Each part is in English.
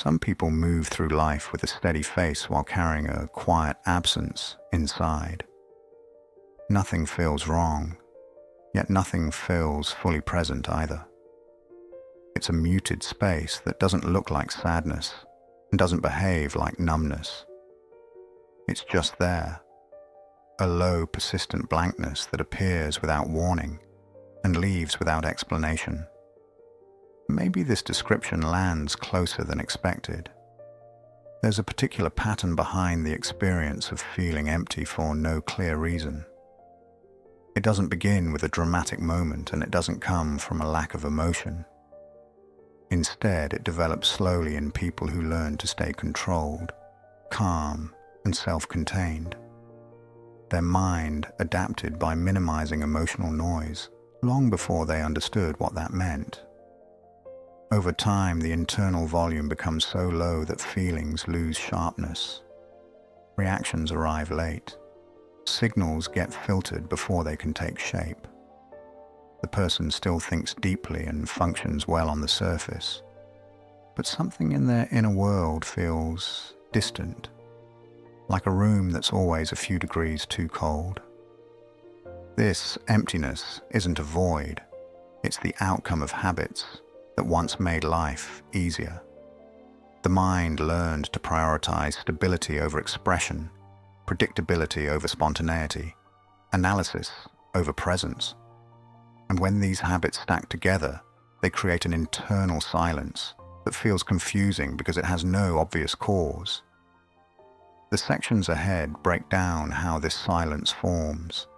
Some people move through life with a steady face while carrying a quiet absence inside. Nothing feels wrong, yet nothing feels fully present either. It's a muted space that doesn't look like sadness and doesn't behave like numbness. It's just there, a low, persistent blankness that appears without warning and leaves without explanation. Maybe this description lands closer than expected. There's a particular pattern behind the experience of feeling empty for no clear reason. It doesn't begin with a dramatic moment, and it doesn't come from a lack of emotion. Instead, it develops slowly in people who learn to stay controlled, calm, and self-contained. Their mind adapted by minimizing emotional noise long before they understood what that meant. Over time, the internal volume becomes so low that feelings lose sharpness. Reactions arrive late. Signals get filtered before they can take shape. The person still thinks deeply and functions well on the surface, but something in their inner world feels distant, like a room that's always a few degrees too cold. This emptiness isn't a void, it's the outcome of habits that once made life easier. The mind learned to prioritize stability over expression, predictability over spontaneity, analysis over presence. And when these habits stack together, they create an internal silence that feels confusing because it has no obvious cause. The sections ahead break down how this silence forms,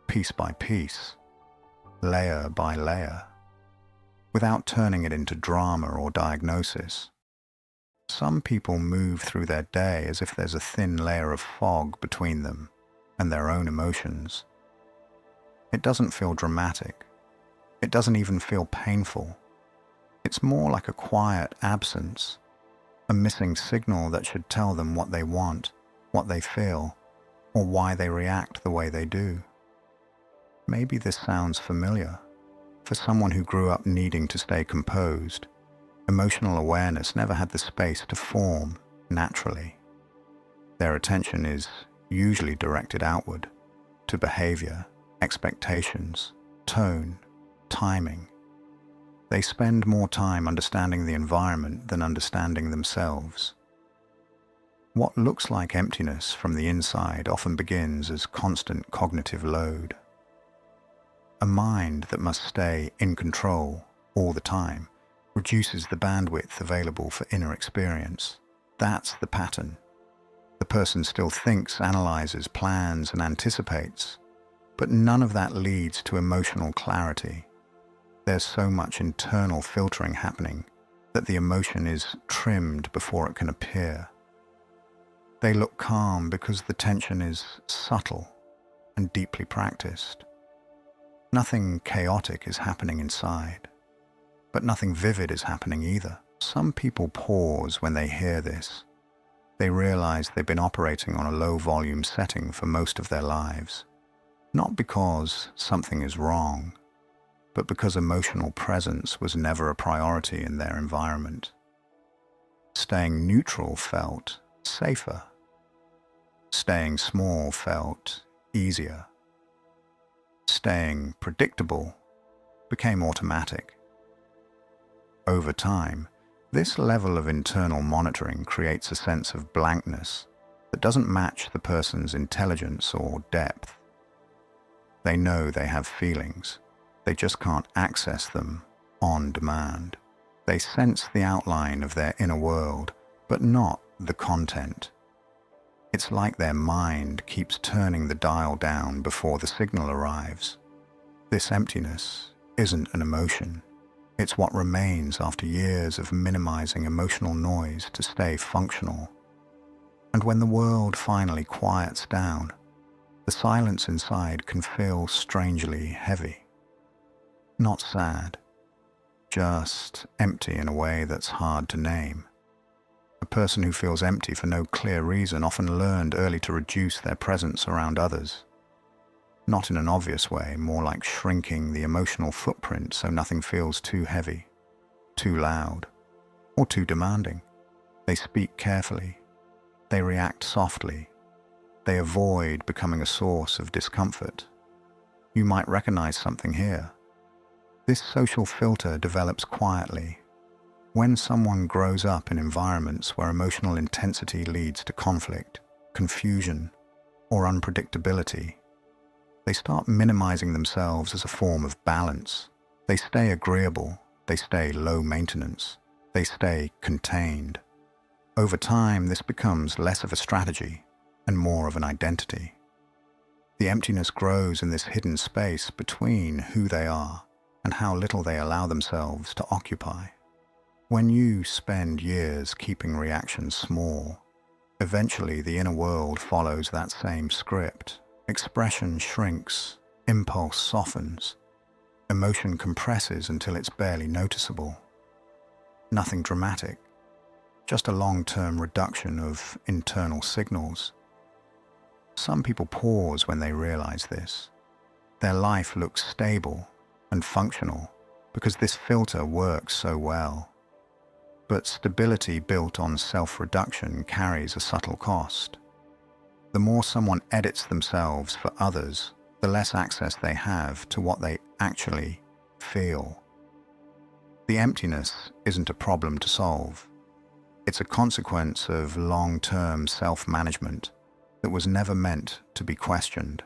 piece by piece, layer by layer, without turning it into drama or diagnosis. Some people move through their day as if there's a thin layer of fog between them and their own emotions. It doesn't feel dramatic. It doesn't even feel painful. It's more like a quiet absence, a missing signal that should tell them what they want, what they feel, or why they react the way they do. Maybe this sounds familiar. For someone who grew up needing to stay composed, emotional awareness never had the space to form naturally. Their attention is usually directed outward, to behavior, expectations, tone, timing. They spend more time understanding the environment than understanding themselves. What looks like emptiness from the inside often begins as constant cognitive load. A mind that must stay in control all the time reduces the bandwidth available for inner experience. That's the pattern. The person still thinks, analyzes, plans, and anticipates, but none of that leads to emotional clarity. There's so much internal filtering happening that the emotion is trimmed before it can appear. They look calm because the tension is subtle and deeply practiced. Nothing chaotic is happening inside, but nothing vivid is happening either. Some people pause when they hear this. They realize they've been operating on a low-volume setting for most of their lives, not because something is wrong, but because emotional presence was never a priority in their environment. Staying neutral felt safer. Staying small felt easier. Staying predictable became automatic. Over time, this level of internal monitoring creates a sense of blankness that doesn't match the person's intelligence or depth. They know they have feelings, they just can't access them on demand. They sense the outline of their inner world, but not the content. It's like their mind keeps turning the dial down before the signal arrives. This emptiness isn't an emotion. It's what remains after years of minimizing emotional noise to stay functional. And when the world finally quiets down, the silence inside can feel strangely heavy. Not sad, just empty in a way that's hard to name. A person who feels empty for no clear reason often learned early to reduce their presence around others. Not in an obvious way, more like shrinking the emotional footprint so nothing feels too heavy, too loud, or too demanding. They speak carefully. They react softly. They avoid becoming a source of discomfort. You might recognize something here. This social filter develops quietly. When someone grows up in environments where emotional intensity leads to conflict, confusion, or unpredictability, they start minimizing themselves as a form of balance. They stay agreeable. They stay low maintenance. They stay contained. Over time, this becomes less of a strategy and more of an identity. The emptiness grows in this hidden space between who they are and how little they allow themselves to occupy. When you spend years keeping reactions small, eventually the inner world follows that same script. Expression shrinks, impulse softens, emotion compresses until it's barely noticeable. Nothing dramatic, just a long-term reduction of internal signals. Some people pause when they realize this. Their life looks stable and functional because this filter works so well. But stability built on self-reduction carries a subtle cost. The more someone edits themselves for others, the less access they have to what they actually feel. The emptiness isn't a problem to solve. It's a consequence of long-term self-management that was never meant to be questioned.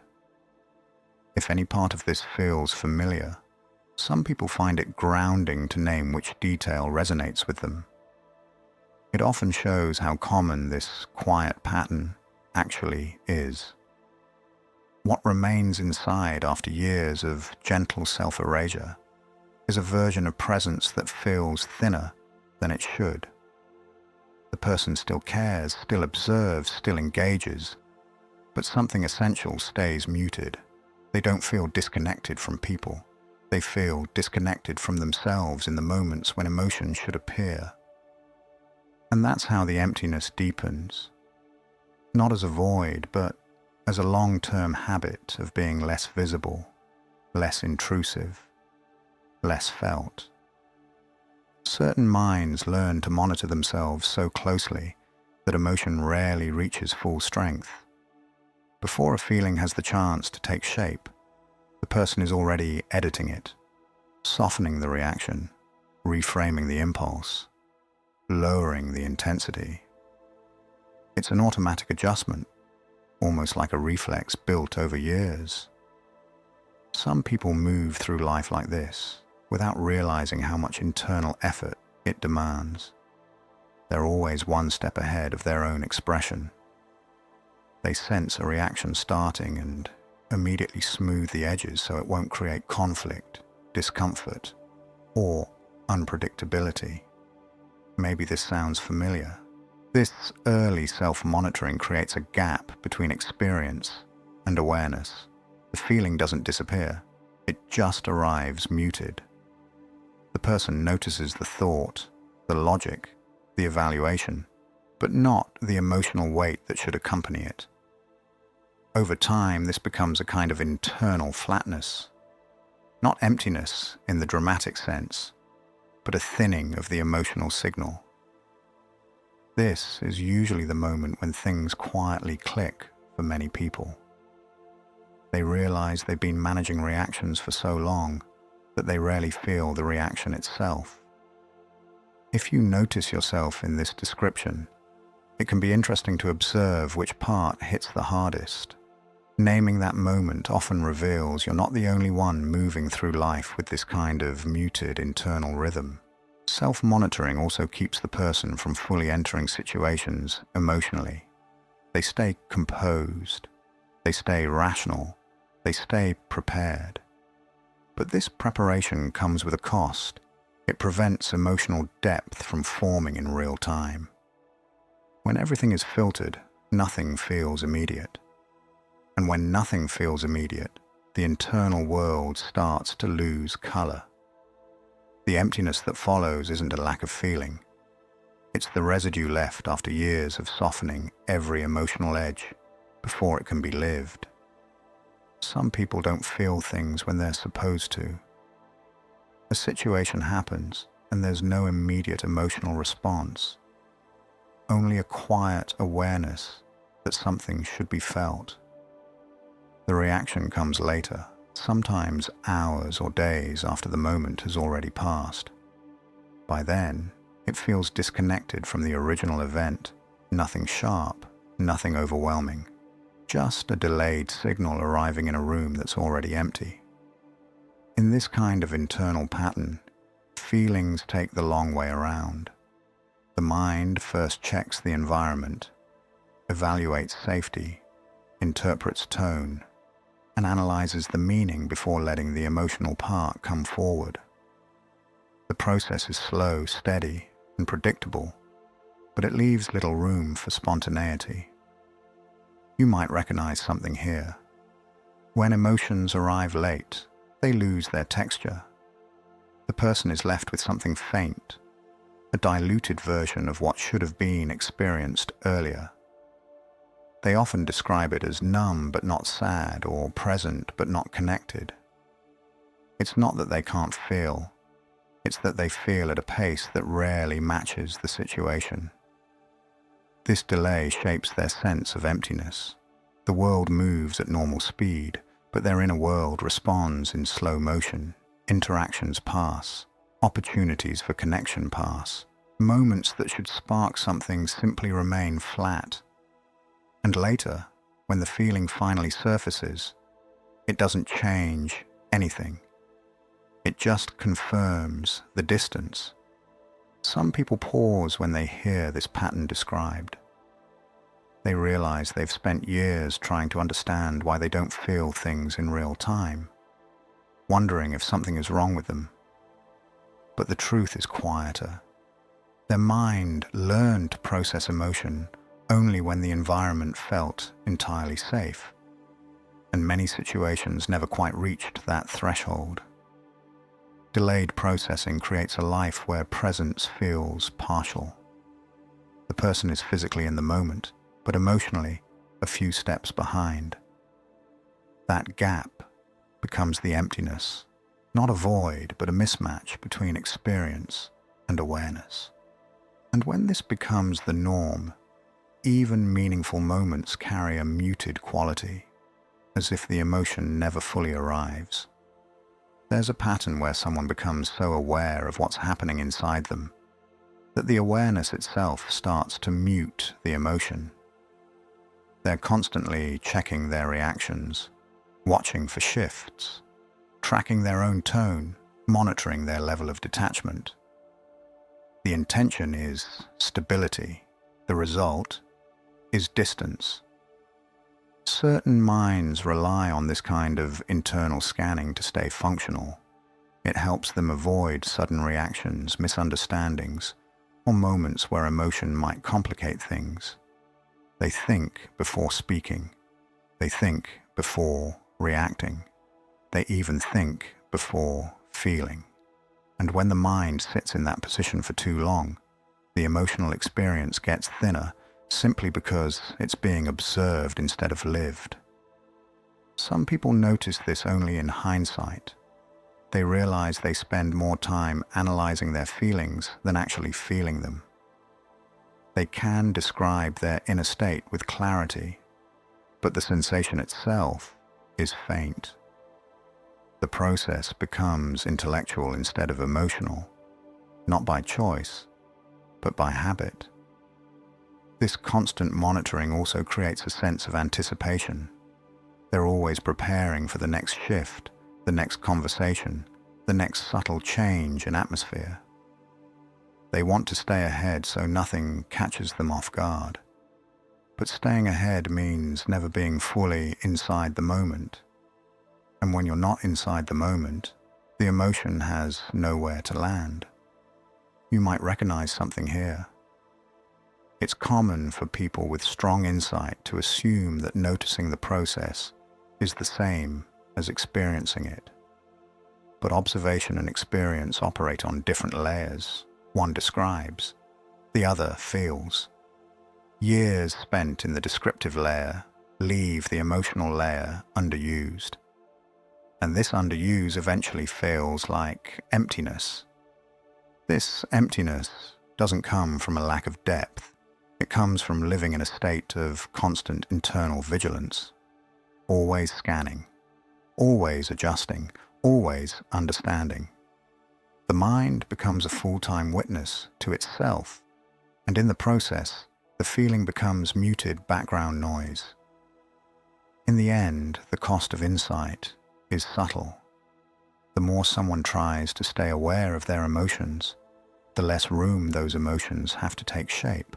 If any part of this feels familiar, some people find it grounding to name which detail resonates with them. It often shows how common this quiet pattern actually is. What remains inside after years of gentle self-erasure is a version of presence that feels thinner than it should. The person still cares, still observes, still engages, but something essential stays muted. They don't feel disconnected from people. They feel disconnected from themselves in the moments when emotion should appear. And that's how the emptiness deepens. Not as a void, but as a long-term habit of being less visible, less intrusive, less felt. Certain minds learn to monitor themselves so closely that emotion rarely reaches full strength. Before a feeling has the chance to take shape, the person is already editing it, softening the reaction, reframing the impulse, lowering the intensity. It's an automatic adjustment, almost like a reflex built over years. Some people move through life like this, without realizing how much internal effort it demands. They're always one step ahead of their own expression. They sense a reaction starting and immediately smooth the edges so it won't create conflict, discomfort, or unpredictability. Maybe this sounds familiar. This early self-monitoring creates a gap between experience and awareness. The feeling doesn't disappear. It just arrives muted. The person notices the thought, the logic, the evaluation, but not the emotional weight that should accompany it. Over time, this becomes a kind of internal flatness. Not emptiness in the dramatic sense, but a thinning of the emotional signal. This is usually the moment when things quietly click for many people. They realize they've been managing reactions for so long that they rarely feel the reaction itself. If you notice yourself in this description, it can be interesting to observe which part hits the hardest. Naming that moment often reveals you're not the only one moving through life with this kind of muted internal rhythm. Self-monitoring also keeps the person from fully entering situations emotionally. They stay composed, they stay rational, they stay prepared. But this preparation comes with a cost. It prevents emotional depth from forming in real time. When everything is filtered, nothing feels immediate. And when nothing feels immediate, the internal world starts to lose color. The emptiness that follows isn't a lack of feeling. It's the residue left after years of softening every emotional edge before it can be lived. Some people don't feel things when they're supposed to. A situation happens and there's no immediate emotional response. only a quiet awareness that something should be felt. The reaction comes later, sometimes hours or days after the moment has already passed. By then, it feels disconnected from the original event, nothing sharp, nothing overwhelming, just a delayed signal arriving in a room that's already empty. In this kind of internal pattern, feelings take the long way around. The mind first checks the environment, evaluates safety, interprets tone, and analyzes the meaning before letting the emotional part come forward. The process is slow, steady, and predictable, but it leaves little room for spontaneity. You might recognize something here. When emotions arrive late, they lose their texture. The person is left with something faint, a diluted version of what should have been experienced earlier. They often describe it as numb but not sad, or present but not connected. It's not that they can't feel, it's that they feel at a pace that rarely matches the situation. This delay shapes their sense of emptiness. The world moves at normal speed, but their inner world responds in slow motion. Interactions pass, opportunities for connection pass, moments that should spark something simply remain flat. And later, when the feeling finally surfaces, it doesn't change anything. It just confirms the distance. Some people pause when they hear this pattern described. They realize they've spent years trying to understand why they don't feel things in real time, wondering if something is wrong with them. But the truth is quieter. Their mind learned to process emotion only when the environment felt entirely safe, and many situations never quite reached that threshold. Delayed processing creates a life where presence feels partial. The person is physically in the moment, but emotionally a few steps behind. That gap becomes the emptiness, not a void, but a mismatch between experience and awareness. And when this becomes the norm, even meaningful moments carry a muted quality, as if the emotion never fully arrives. There's a pattern where someone becomes so aware of what's happening inside them that the awareness itself starts to mute the emotion. They're constantly checking their reactions, watching for shifts, tracking their own tone, monitoring their level of detachment. The intention is stability. The result is distance. Certain minds rely on this kind of internal scanning to stay functional. It helps them avoid sudden reactions, misunderstandings, or moments where emotion might complicate things. They think before speaking. They think before reacting. They even think before feeling. And when the mind sits in that position for too long, the emotional experience gets thinner simply because it's being observed instead of lived. Some people notice this only in hindsight. They realize they spend more time analyzing their feelings than actually feeling them. They can describe their inner state with clarity, but the sensation itself is faint. The process becomes intellectual instead of emotional, not by choice, but by habit. This constant monitoring also creates a sense of anticipation. They're always preparing for the next shift, the next conversation, the next subtle change in atmosphere. They want to stay ahead so nothing catches them off guard. But staying ahead means never being fully inside the moment. And when you're not inside the moment, the emotion has nowhere to land. You might recognize something here. It's common for people with strong insight to assume that noticing the process is the same as experiencing it. But observation and experience operate on different layers. One describes, the other feels. Years spent in the descriptive layer leave the emotional layer underused. And this underuse eventually feels like emptiness. This emptiness doesn't come from a lack of depth. It comes from living in a state of constant internal vigilance, always scanning, always adjusting, always understanding. The mind becomes a full-time witness to itself, and in the process, the feeling becomes muted background noise. In the end, the cost of insight is subtle. The more someone tries to stay aware of their emotions, the less room those emotions have to take shape.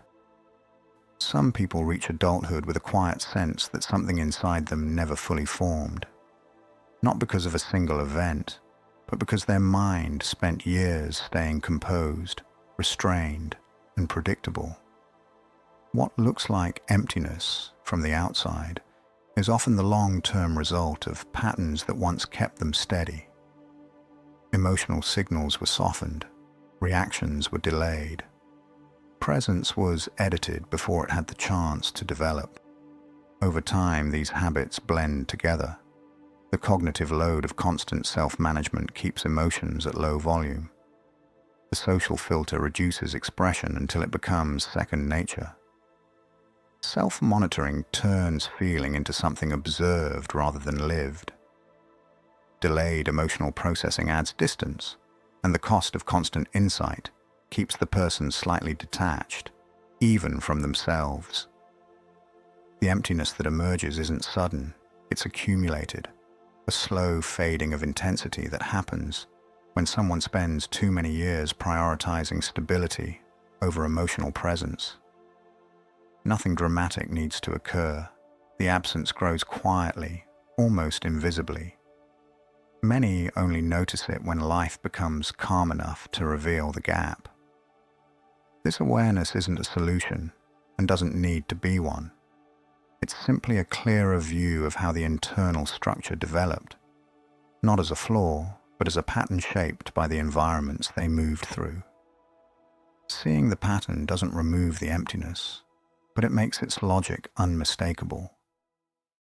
Some people reach adulthood with a quiet sense that something inside them never fully formed, not because of a single event, but because their mind spent years staying composed, restrained, and predictable. What looks like emptiness from the outside is often the long-term result of patterns that once kept them steady. Emotional signals were softened, reactions were delayed. Presence was edited before it had the chance to develop. Over time, these habits blend together. The cognitive load of constant self-management keeps emotions at low volume. The social filter reduces expression until it becomes second nature. Self-monitoring turns feeling into something observed rather than lived. Delayed emotional processing adds distance, and the cost of constant insight keeps the person slightly detached, even from themselves. The emptiness that emerges isn't sudden, it's accumulated, a slow fading of intensity that happens when someone spends too many years prioritizing stability over emotional presence. Nothing dramatic needs to occur. The absence grows quietly, almost invisibly. Many only notice it when life becomes calm enough to reveal the gap. This awareness isn't a solution and doesn't need to be one. It's simply a clearer view of how the internal structure developed, not as a flaw, but as a pattern shaped by the environments they moved through. Seeing the pattern doesn't remove the emptiness, but it makes its logic unmistakable.